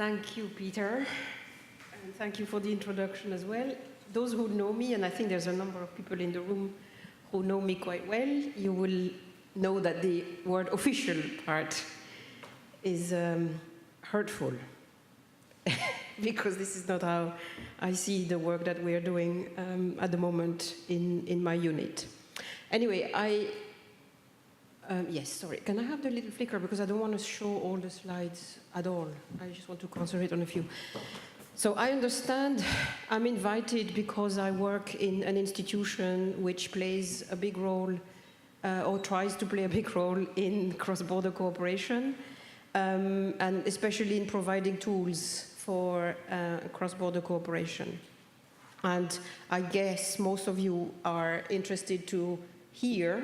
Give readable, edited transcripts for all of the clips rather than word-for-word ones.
Thank you, Peter, and thank you for the introduction as well. Those who know me, and I think there's a number of people in the room who know me quite well, you will know that the word official part is hurtful, because this is not how I see the work that we are doing at the moment in my unit. Anyway, yes, sorry, can I have the little flicker, because I don't want to show all the slides at all. I just want to concentrate on a few. So I understand I'm invited because I work in an institution which plays a big role, or tries to play a big role in cross-border cooperation, and especially in providing tools for cross-border cooperation. And I guess most of you are interested to hear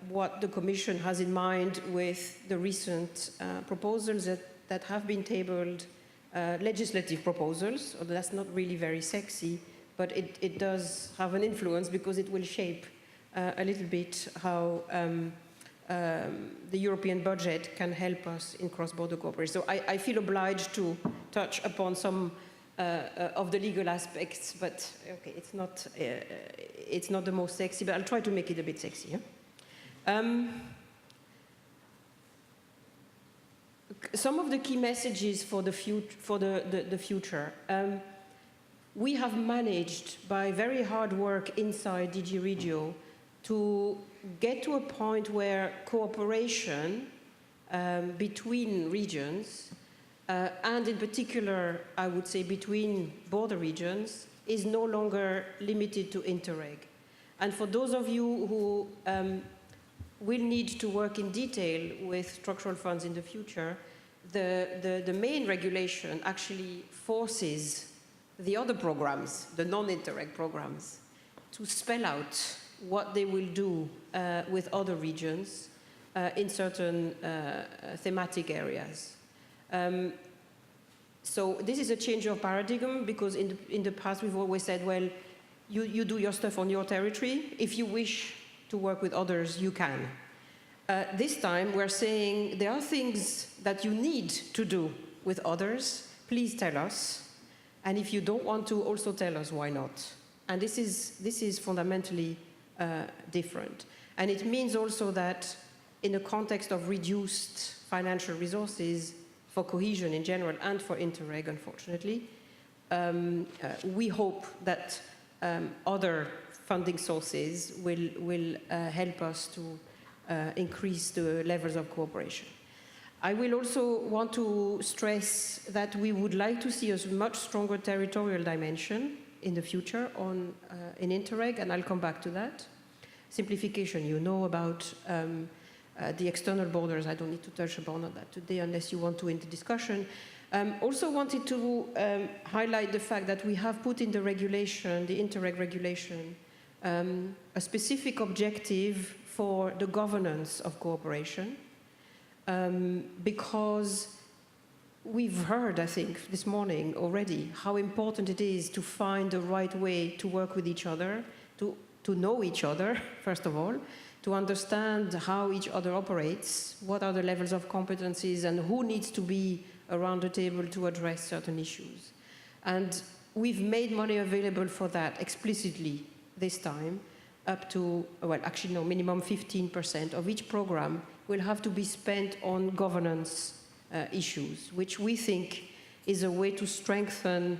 what the Commission has in mind with the recent proposals that have been tabled, legislative proposals. Although that's not really very sexy, but it does have an influence because it will shape a little bit how the European budget can help us in cross-border cooperation. So I feel obliged to touch upon some of the legal aspects, but okay, it's not the most sexy, but I'll try to make it a bit sexy. Some of the key messages for the future. We have managed, by very hard work inside DG Regio, to get to a point where cooperation between regions, and in particular, I would say between border regions, is no longer limited to Interreg. And for those of you who will need to work in detail with structural funds in the future, the main regulation actually forces the other programs, the non-Interreg programs, to spell out what they will do with other regions in certain thematic areas. So this is a change of paradigm, because in the past we've always said, well, you do your stuff on your territory. If you wish to work with others, you can. This time we're saying there are things that you need to do with others. Please tell us. And if you don't want to, also tell us why not. And this is fundamentally different. And it means also that in the context of reduced financial resources for cohesion in general and for Interreg, unfortunately, we hope that other funding sources will help us to increase the levels of cooperation. I will also want to stress that we would like to see a much stronger territorial dimension in the future in Interreg, and I'll come back to that. Simplification, you know about the external borders. I don't need to touch upon that today unless you want to in the discussion. Also wanted to highlight the fact that we have put in the regulation, the Interreg regulation, a specific objective for the governance of cooperation, because we've heard, I think, this morning already, how important it is to find the right way to work with each other, to know each other, first of all, to understand how each other operates, what are the levels of competencies, and who needs to be around the table to address certain issues. And we've made money available for that explicitly this time, up to, well, actually no, minimum 15% of each program will have to be spent on governance issues, which we think is a way to strengthen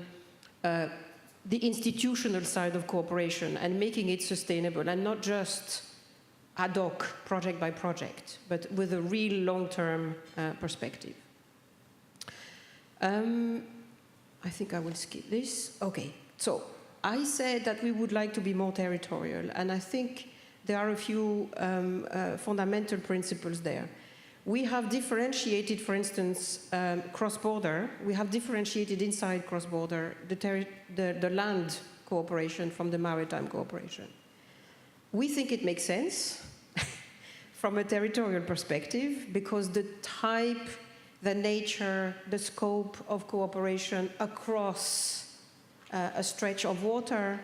the institutional side of cooperation and making it sustainable, and not just ad hoc, project by project, but with a real long-term perspective. I think I will skip this. Okay, so I said that we would like to be more territorial, and I think there are a few fundamental principles there. We have differentiated, for instance, cross-border. We have differentiated inside cross-border the land cooperation from the maritime cooperation. We think it makes sense from a territorial perspective, because the type, the nature, the scope of cooperation across a stretch of water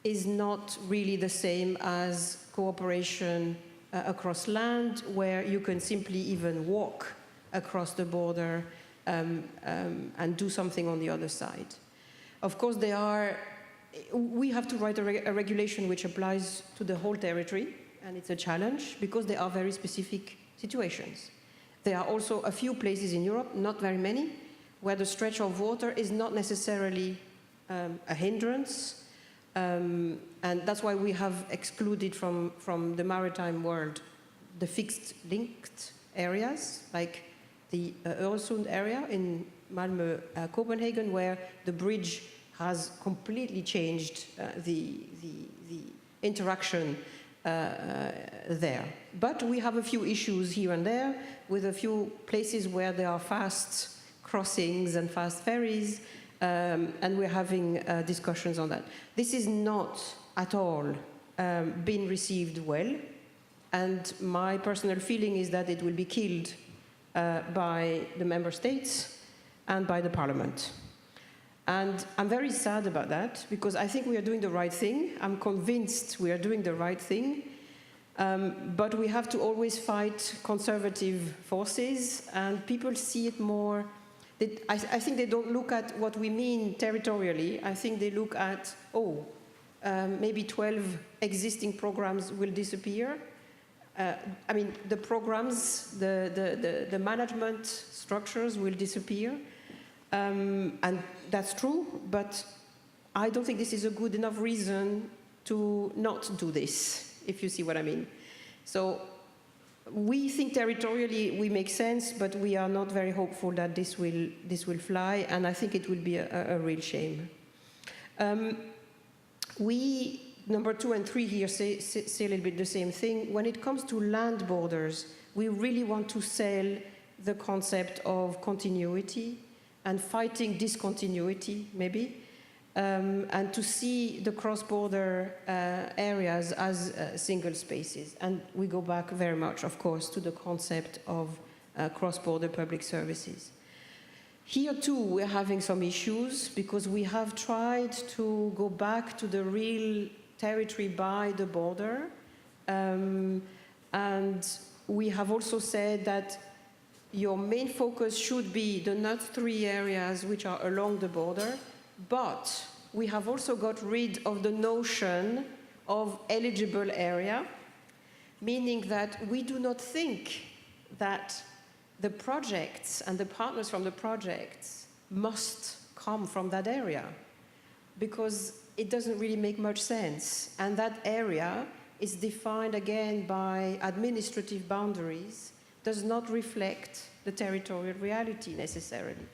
is not really the same as cooperation across land, where you can simply even walk across the border and do something on the other side. Of course, we have to write a regulation which applies to the whole territory, and it's a challenge because there are very specific situations. There are also a few places in Europe, not very many, where the stretch of water is not necessarily a hindrance, and that's why we have excluded from the maritime world the fixed linked areas, like the Öresund area in Malmö, Copenhagen, where the bridge has completely changed the interaction there. But we have a few issues here and there with a few places where there are fast crossings and fast ferries, and we're having discussions on that. This is not at all been received well, and my personal feeling is that it will be killed by the member states and by the parliament. And I'm very sad about that, because I think we are doing the right thing. I'm convinced we are doing the right thing, but we have to always fight conservative forces, and people see it more. I think they don't look at what we mean territorially. I think they look at, maybe 12 existing programs will disappear. I mean, the programs, the management structures will disappear. And that's true, but I don't think this is a good enough reason to not do this, if you see what I mean. So we think territorially we make sense, but we are not very hopeful that this will fly, and I think it will be a real shame. We, number 2 and 3 here, say a little bit the same thing. When it comes to land borders, we really want to sell the concept of continuity and fighting discontinuity, maybe, and to see the cross-border areas as single spaces. And we go back very much, of course, to the concept of cross-border public services. Here, too, we're having some issues, because we have tried to go back to the real territory by the border, and we have also said that your main focus should be the not 3 areas which are along the border, but we have also got rid of the notion of eligible area, meaning that we do not think that the projects and the partners from the projects must come from that area, because it doesn't really make much sense. And that area is defined again by administrative boundaries, does not reflect the territorial reality necessarily.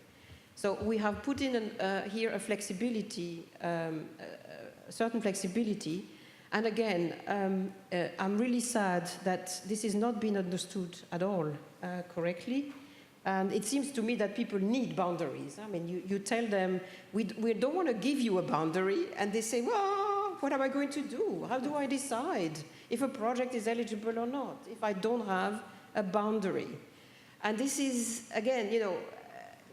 So we have put in here a flexibility, a certain flexibility, and again, I'm really sad that this is not being understood at all correctly. And it seems to me that people need boundaries. I mean, you tell them, we don't want to give you a boundary, and they say, well, what am I going to do? How do I decide if a project is eligible or not, if I don't have a boundary? And this is, again,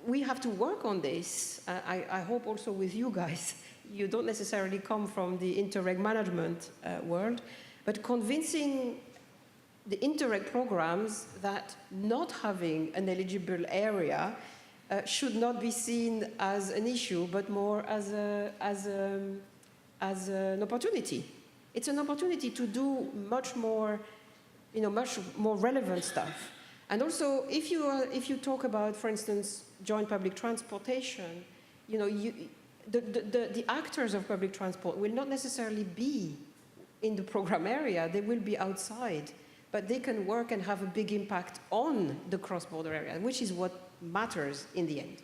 we have to work on this. I hope also with you guys. You don't necessarily come from the Interreg management world, but convincing the Interreg programs that not having an eligible area should not be seen as an issue, but more as an opportunity. It's an opportunity to do much more relevant stuff. And also, if you talk about, for instance, joint public transportation, the actors of public transport will not necessarily be in the program area. They will be outside, but they can work and have a big impact on the cross-border area, which is what matters in the end.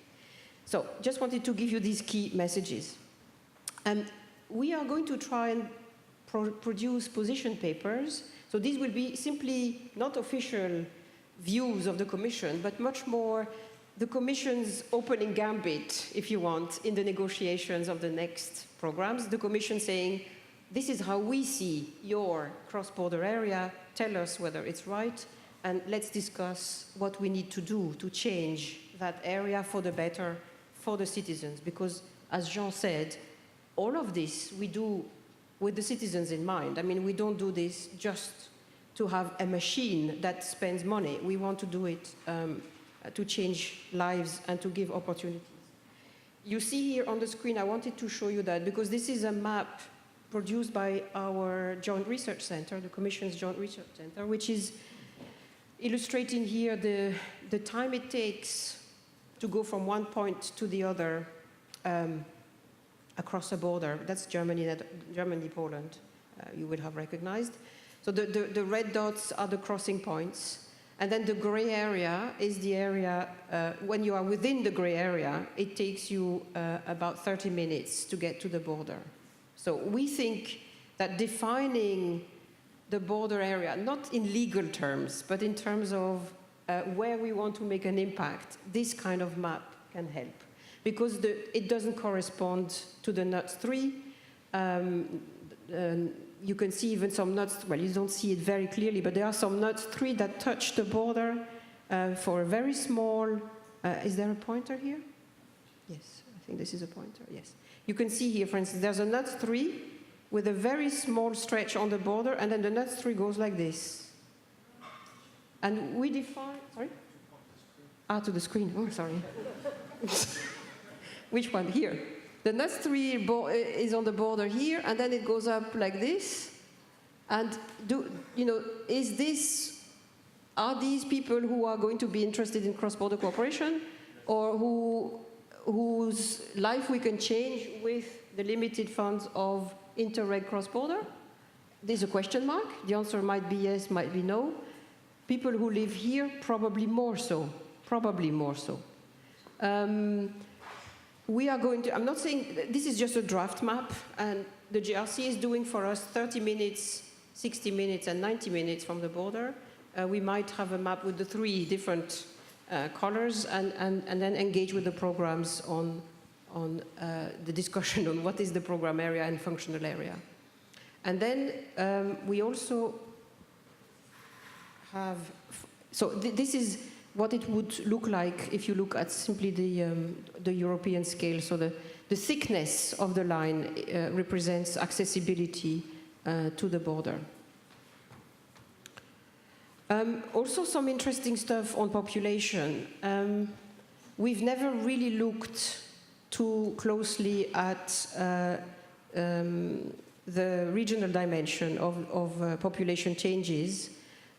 So, just wanted to give you these key messages. And we are going to try and produce position papers. So these will be simply not official views of the Commission, but much more the Commission's opening gambit, if you want, in the negotiations of the next programs. The Commission saying, this is how we see your cross-border area, tell us whether it's right, and let's discuss what we need to do to change that area for the better for the citizens. Because, as Jean said, all of this we do with the citizens in mind. I mean, we don't do this just to have a machine that spends money. We want to do it to change lives and to give opportunities. You see here on the screen, I wanted to show you that because this is a map produced by our Joint Research Center, the Commission's Joint Research Center, which is illustrating here the time it takes to go from one point to the other across a border. That's Germany, Poland, you will have recognized. So the red dots are the crossing points. And then the gray area is the area, when you are within the gray area, it takes you about 30 minutes to get to the border. So we think that defining the border area, not in legal terms, but in terms of where we want to make an impact, this kind of map can help. Because it doesn't correspond to the NUTS 3. You can see even some NUTS, well, you don't see it very clearly, but there are some NUTS 3 that touch the border for a very small, is there a pointer here? Yes, I think this is a pointer, yes. You can see here, for instance, there's a NUTS 3 with a very small stretch on the border, and then the NUTS 3 goes like this. And we define, sorry? To the screen, oh, sorry. Which one? Here. The NUTS 3 is on the border here, and then it goes up like this. And are these people who are going to be interested in cross-border cooperation, or whose life we can change with the limited funds of Interreg cross-border? There's a question mark. The answer might be yes, might be no. People who live here, probably more so. Probably more so. We are going to, I'm not saying, this is just a draft map, and the GRC is doing for us 30 minutes, 60 minutes, and 90 minutes from the border. We might have a map with the 3 different colors and then engage with the programs on the discussion on what is the program area and functional area. And then we also have, so this is what it would look like if you look at simply the European scale. So the thickness of the line represents accessibility to the border. Also some interesting stuff on population. We've never really looked too closely at the regional dimension of population changes,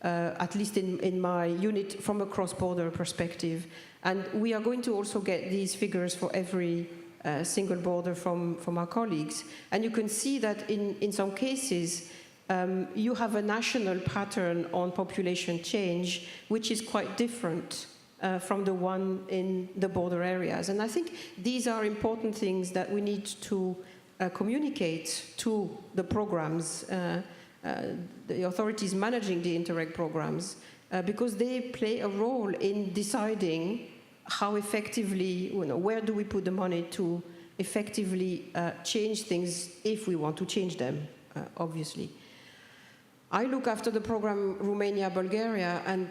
at least in my unit from a cross-border perspective. And we are going to also get these figures for every single border from our colleagues. And you can see that in some cases, you have a national pattern on population change, which is quite different from the one in the border areas. And I think these are important things that we need to communicate to the programs, the authorities managing the Interreg programs, because they play a role in deciding how effectively, where do we put the money to effectively change things if we want to change them, obviously. I look after the program Romania-Bulgaria, and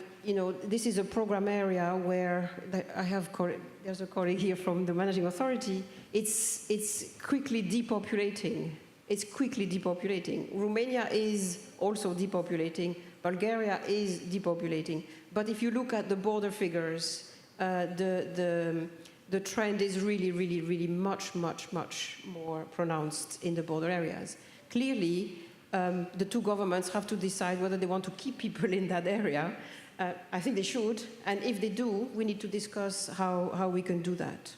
this is a program area where there's a colleague here from the managing authority. It's quickly depopulating. It's quickly depopulating. Romania is also depopulating. Bulgaria is depopulating. But if you look at the border figures, the trend is really, really, really much, much, much more pronounced in the border areas. Clearly, the two governments have to decide whether they want to keep people in that area. I think they should. And if they do, we need to discuss how we can do that.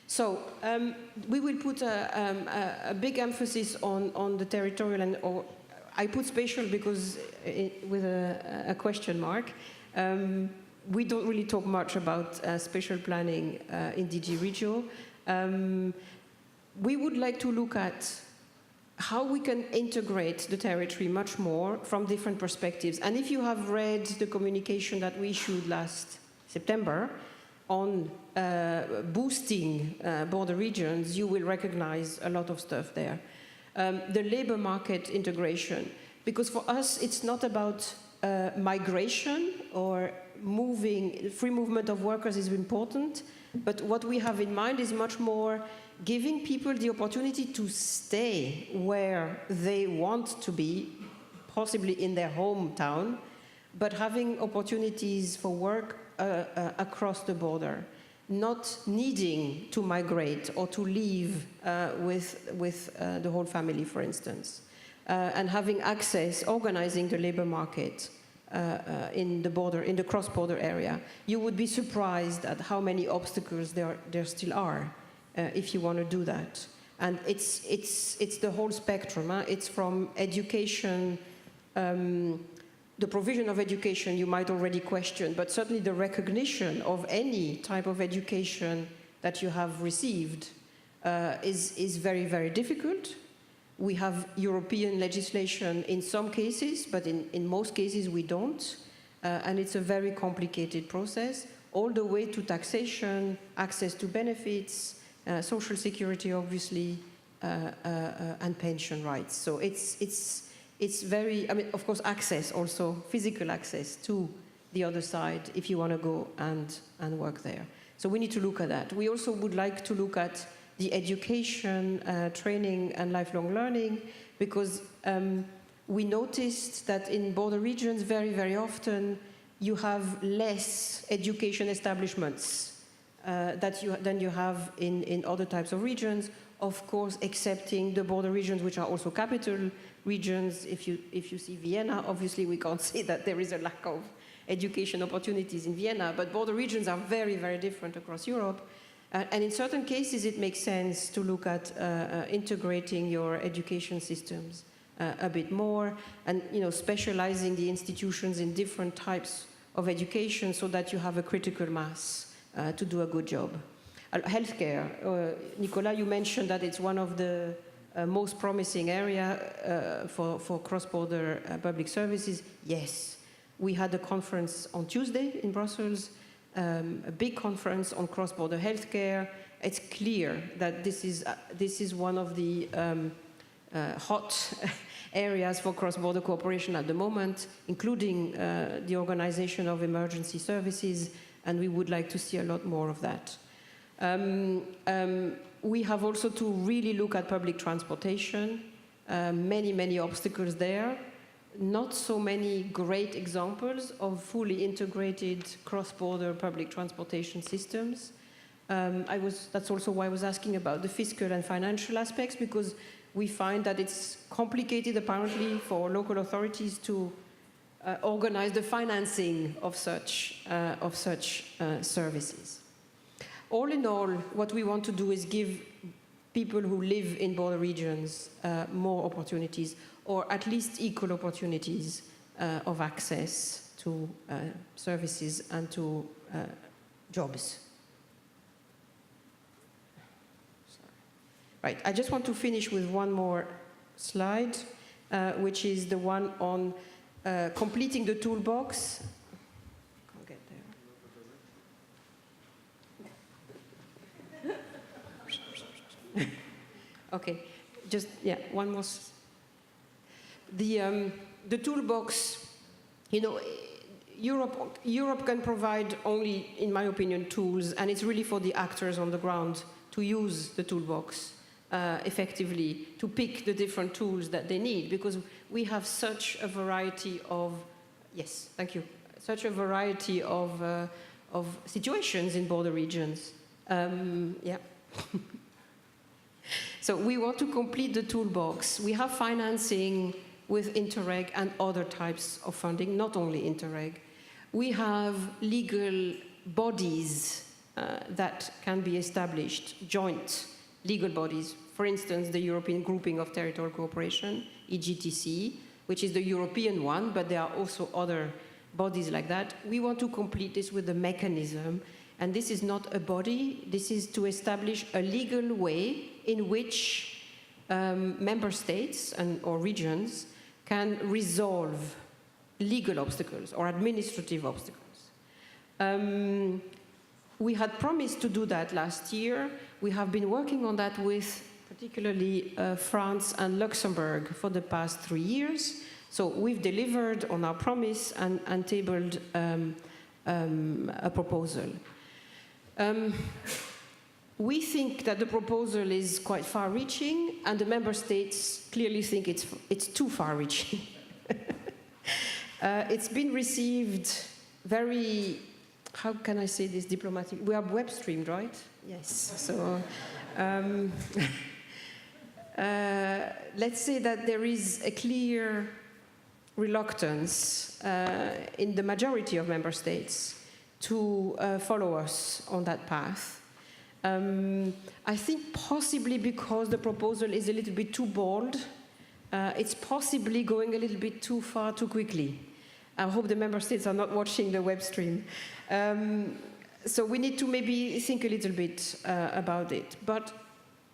So we will put a big emphasis on the territorial, or I put spatial because with a question mark. We don't really talk much about spatial planning in DG Regio. We would like to look at how we can integrate the territory much more from different perspectives. And if you have read the communication that we issued last September on boosting border regions, you will recognize a lot of stuff there. The labor market integration, because for us it's not about migration or free movement of workers is important, but what we have in mind is much more giving people the opportunity to stay where they want to be, possibly in their hometown, but having opportunities for work across the border, not needing to migrate or to leave with the whole family, for instance, and having access, organizing the labor market in the cross-border area. You would be surprised at how many obstacles there still are if you want to do that. And it's the whole spectrum. It's from education, the provision of education you might already question, but certainly the recognition of any type of education that you have received is very, very difficult. We have European legislation in some cases, but in most cases we don't. And it's a very complicated process, all the way to taxation, access to benefits, social security, obviously, and pension rights. So it's very, I mean, of course, access also, physical access to the other side if you want to go and work there. So we need to look at that. We also would like to look at the education, training and lifelong learning, because we noticed that in border regions very, very often you have less education establishments than you have in other types of regions, of course, excepting the border regions, which are also capital regions. If you see Vienna, obviously we can't say that there is a lack of education opportunities in Vienna, but border regions are very, very different across Europe. And in certain cases, it makes sense to look at integrating your education systems a bit more, and specializing the institutions in different types of education so that you have a critical mass to do a good job. Healthcare, Nicolas, you mentioned that it's one of the most promising area for cross-border public services. Yes, we had a conference on Tuesday in Brussels, a big conference on cross-border healthcare. It's clear that this is one of the hot areas for cross-border cooperation at the moment, including the organization of emergency services, and we would like to see a lot more of that. We have also to really look at public transportation. Many, many obstacles there. Not so many great examples of fully integrated cross-border public transportation systems. That's also why I was asking about the fiscal and financial aspects, because we find that it's complicated apparently for local authorities to organize the financing of such services. All in all, what we want to do is give people who live in border regions more opportunities, or at least equal opportunities of access to services and to jobs. Right, I just want to finish with one more slide, which is the one on completing the toolbox. Can't get there. Okay, just, yeah, one more. The toolbox, Europe can provide only, in my opinion, tools, and it's really for the actors on the ground to use the toolbox effectively, to pick the different tools that they need, because we have such a variety of, yes, thank you, such a variety of situations in border regions. Yeah. So we want to complete the toolbox. We have financing with Interreg and other types of funding, not only Interreg. We have legal bodies that can be established, joint legal bodies. For instance, the European Grouping of Territorial Cooperation, EGTC, which is the European one, but there are also other bodies like that. We want to complete this with a mechanism, and this is not a body, this is to establish a legal way in which member states or regions can resolve legal obstacles or administrative obstacles. We had promised to do that last year. We have been working on that with particularly France and Luxembourg for the past 3 years. So we've delivered on our promise and tabled a proposal. We think that the proposal is quite far-reaching, and the member states clearly think it's too far-reaching. It's been received very, how can I say this diplomatic? We are web streamed, right? Yes. So let's say that there is a clear reluctance in the majority of member states to follow us on that path. I think possibly because the proposal is a little bit too bold, it's possibly going a little bit too far too quickly. I hope the member states are not watching the web stream. So we need to maybe think a little bit about it. But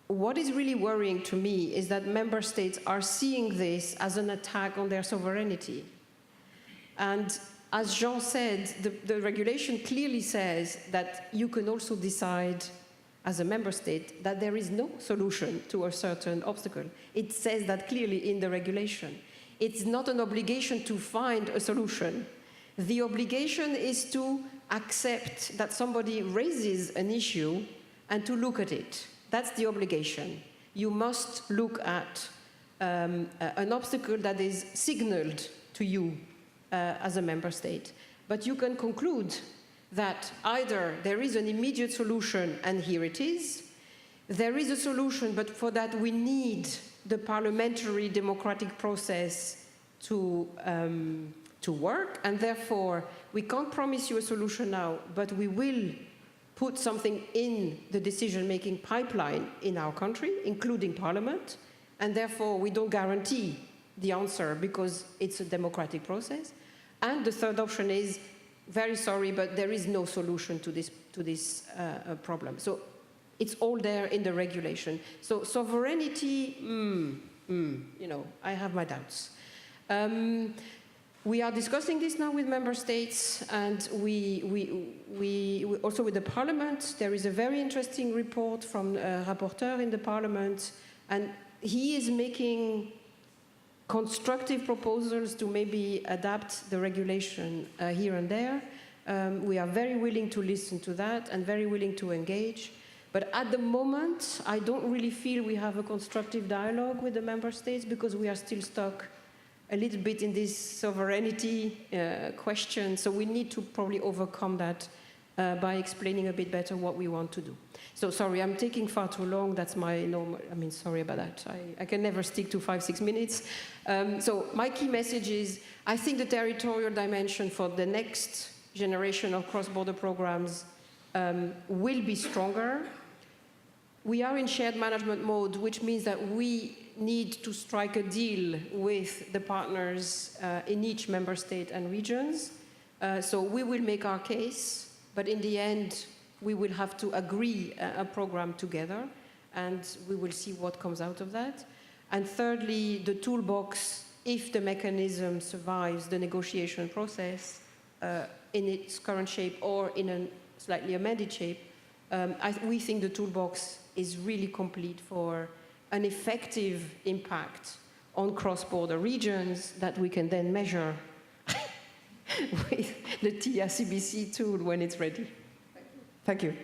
what is really worrying to me is that member states are seeing this as an attack on their sovereignty. And as Jean said, the regulation clearly says that you can also decide as a member state that there is no solution to a certain obstacle. It says that clearly in the regulation. It's not an obligation to find a solution. The obligation is to accept that somebody raises an issue and to look at it. That's the obligation. You must look at an obstacle that is signaled to you as a member state. But you can conclude that either there is an immediate solution, and here it is, there is a solution, but for that we need the parliamentary democratic process to work, and therefore we can't promise you a solution now, but we will put something in the decision-making pipeline in our country, including Parliament, and therefore we don't guarantee the answer because it's a democratic process. And the third option is, very sorry, but there is no solution to this problem. So it's all there in the regulation. So sovereignty, you know, I have my doubts. We are discussing this now with member states, and we also with the Parliament. There is a very interesting report from a rapporteur in the Parliament, and he is making constructive proposals to maybe adapt the regulation here and there. We are very willing to listen to that and very willing to engage. But at the moment, I don't really feel we have a constructive dialogue with the member states because we are still stuck a little bit in this sovereignty question. So we need to probably overcome that by explaining a bit better what we want to do. So sorry, I'm taking far too long. That's my normal, I mean, sorry about that. I can never stick to 5-6 minutes. So my key message is, I think the territorial dimension for the next generation of cross-border programs will be stronger. We are in shared management mode, which means that we need to strike a deal with the partners in each member state and regions. So we will make our case. But in the end, we will have to agree a program together, and we will see what comes out of that. And thirdly, the toolbox, if the mechanism survives the negotiation process in its current shape or in a slightly amended shape, we think the toolbox is really complete for an effective impact on cross-border regions that we can then measure with the TIA-CBC tool when it's ready. Thank you.